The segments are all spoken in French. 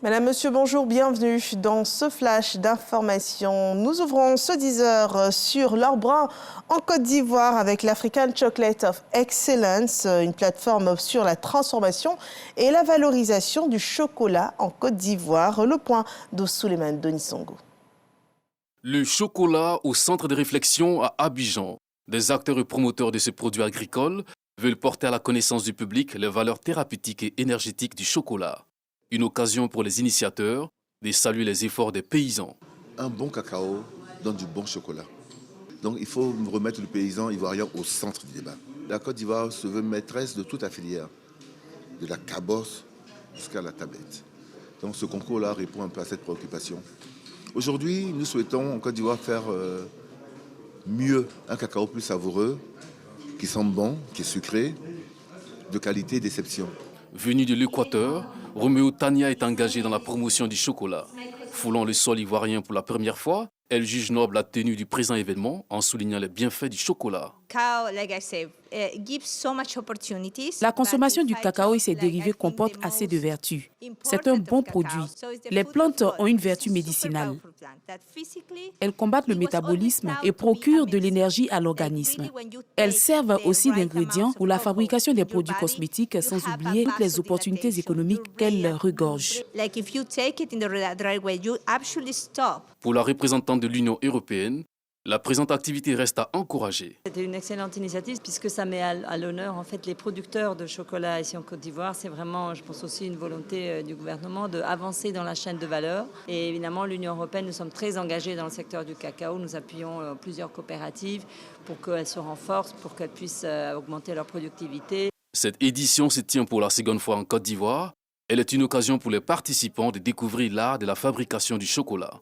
Madame, Monsieur, bonjour, bienvenue dans ce flash d'information. Nous ouvrons ce 10h sur l'or brun en Côte d'Ivoire avec l'African Chocolate of Excellence, une plateforme sur la transformation et la valorisation du chocolat en Côte d'Ivoire. Le point de Souleymane Donisongo. Le chocolat au centre de réflexion à Abidjan. Des acteurs et promoteurs de ce produit agricole veulent porter à la connaissance du public les valeurs thérapeutiques et énergétiques du chocolat. Une occasion pour les initiateurs de saluer les efforts des paysans. Un bon cacao donne du bon chocolat. Donc il faut remettre le paysan ivoirien au centre du débat. La Côte d'Ivoire se veut maîtresse de toute la filière, de la cabosse jusqu'à la tablette. Donc ce concours-là répond un peu à cette préoccupation. Aujourd'hui, nous souhaitons en Côte d'Ivoire faire mieux, un cacao plus savoureux, qui sent bon, qui est sucré, de qualité, d'exception. Venu de l'Équateur, Roméo Tania est engagée dans la promotion du chocolat. Foulant le sol ivoirien pour la première fois, elle juge noble la tenue du présent événement en soulignant les bienfaits du chocolat. La consommation du cacao et ses dérivés comportent assez de vertus. C'est un bon produit. Les plantes ont une vertu médicinale. Elles combattent le métabolisme et procurent de l'énergie à l'organisme. Elles servent aussi d'ingrédients pour la fabrication des produits cosmétiques, sans oublier toutes les opportunités économiques qu'elles regorgent. Pour la représentante de l'Union européenne, la présente activité reste à encourager. C'était une excellente initiative puisque ça met à l'honneur en fait les producteurs de chocolat ici en Côte d'Ivoire. C'est vraiment, je pense aussi, une volonté du gouvernement d'avancer dans la chaîne de valeur. Et évidemment, l'Union européenne, nous sommes très engagés dans le secteur du cacao. Nous appuyons plusieurs coopératives pour qu'elles se renforcent, pour qu'elles puissent augmenter leur productivité. Cette édition se tient pour la seconde fois en Côte d'Ivoire. Elle est une occasion pour les participants de découvrir l'art de la fabrication du chocolat.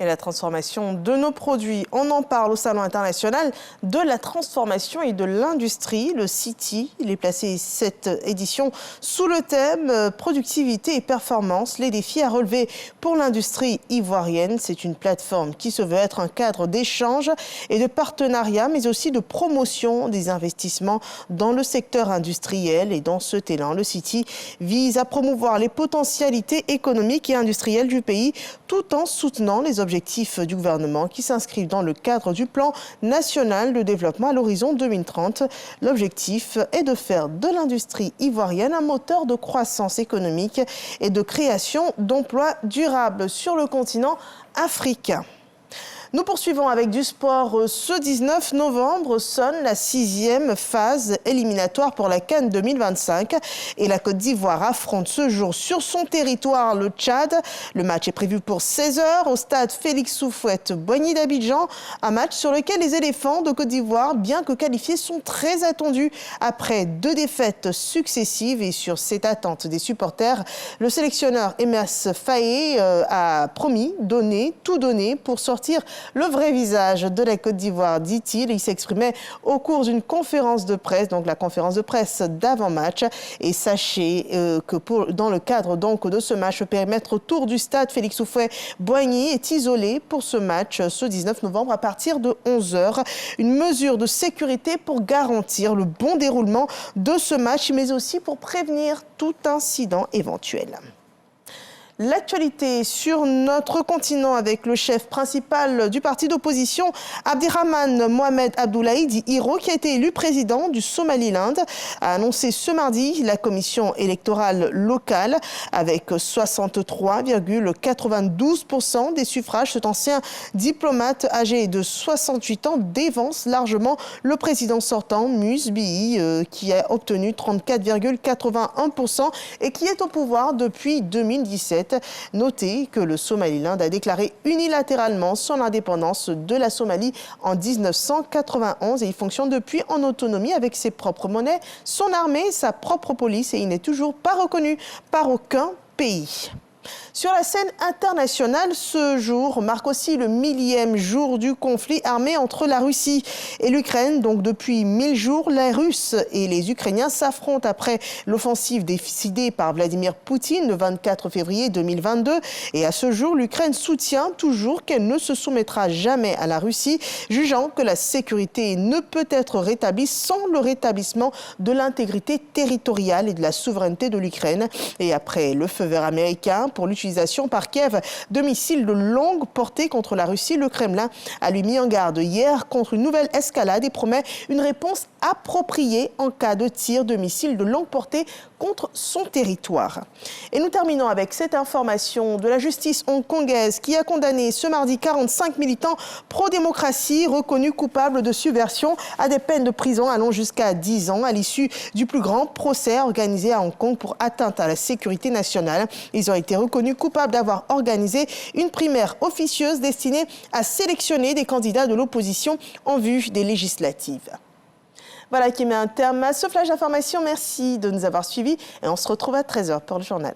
Et la transformation de nos produits, on en parle au Salon international de la transformation et de l'industrie. Le City, il est placé cette édition sous le thème productivité et performance, les défis à relever pour l'industrie ivoirienne. C'est une plateforme qui se veut être un cadre d'échange et de partenariat, mais aussi de promotion des investissements dans le secteur industriel. Et dans ce élan, le City vise à promouvoir les potentialités économiques et industrielles du pays tout en soutenant les objectifs du gouvernement qui s'inscrivent dans le cadre du plan national de développement à l'horizon 2030. L'objectif est de faire de l'industrie ivoirienne un moteur de croissance économique et de création d'emplois durables sur le continent africain. Nous poursuivons avec du sport. Ce 19 novembre sonne la 6e phase éliminatoire pour la CAN 2025 et la Côte d'Ivoire affronte ce jour sur son territoire le Tchad. Le match est prévu pour 16h au stade Félix Houphouët-Boigny d'Abidjan. Un match sur lequel les éléphants de Côte d'Ivoire, bien que qualifiés, sont très attendus. Après 2 défaites successives et sur cette attente des supporters, le sélectionneur Emas Faé a promis tout donner pour sortir le vrai visage de la Côte d'Ivoire, dit-il. Il s'exprimait au cours d'une conférence de presse, donc la conférence de presse d'avant-match. Et sachez que dans le cadre donc de ce match, le périmètre autour du stade Félix Houphouët-Boigny est isolé pour ce match ce 19 novembre à partir de 11h. Une mesure de sécurité pour garantir le bon déroulement de ce match, mais aussi pour prévenir tout incident éventuel. L'actualité sur notre continent avec le chef principal du parti d'opposition, Abdirahmane Mohamed Abdoulaye, dit Hiro, qui a été élu président du Somaliland, a annoncé ce mardi la commission électorale locale avec 63,92% des suffrages. Cet ancien diplomate âgé de 68 ans dévance largement le président sortant, Muse Bihi, qui a obtenu 34,81% et qui est au pouvoir depuis 2017. Notez que le Somaliland a déclaré unilatéralement son indépendance de la Somalie en 1991 et il fonctionne depuis en autonomie avec ses propres monnaies, son armée, sa propre police et il n'est toujours pas reconnu par aucun pays. Sur la scène internationale, ce jour marque aussi le 1000e jour du conflit armé entre la Russie et l'Ukraine. Donc depuis 1000 jours, les Russes et les Ukrainiens s'affrontent après l'offensive décidée par Vladimir Poutine le 24 février 2022. Et à ce jour, l'Ukraine soutient toujours qu'elle ne se soumettra jamais à la Russie, jugeant que la sécurité ne peut être rétablie sans le rétablissement de l'intégrité territoriale et de la souveraineté de l'Ukraine. Et après le feu vert américain pour l'utilisation par Kiev de missiles de longue portée contre la Russie. Le Kremlin a lui mis en garde hier contre une nouvelle escalade et promet une réponse appropriée en cas de tir de missiles de longue portée contre son territoire. Et nous terminons avec cette information de la justice hongkongaise qui a condamné ce mardi 45 militants pro-démocratie reconnus coupables de subversion à des peines de prison allant jusqu'à 10 ans à l'issue du plus grand procès organisé à Hong Kong pour atteinte à la sécurité nationale. Ils ont été reconnus coupables d'avoir organisé une primaire officieuse destinée à sélectionner des candidats de l'opposition en vue des législatives. Voilà qui met un terme à ce flash d'information. Merci de nous avoir suivis et on se retrouve à 13h pour le journal.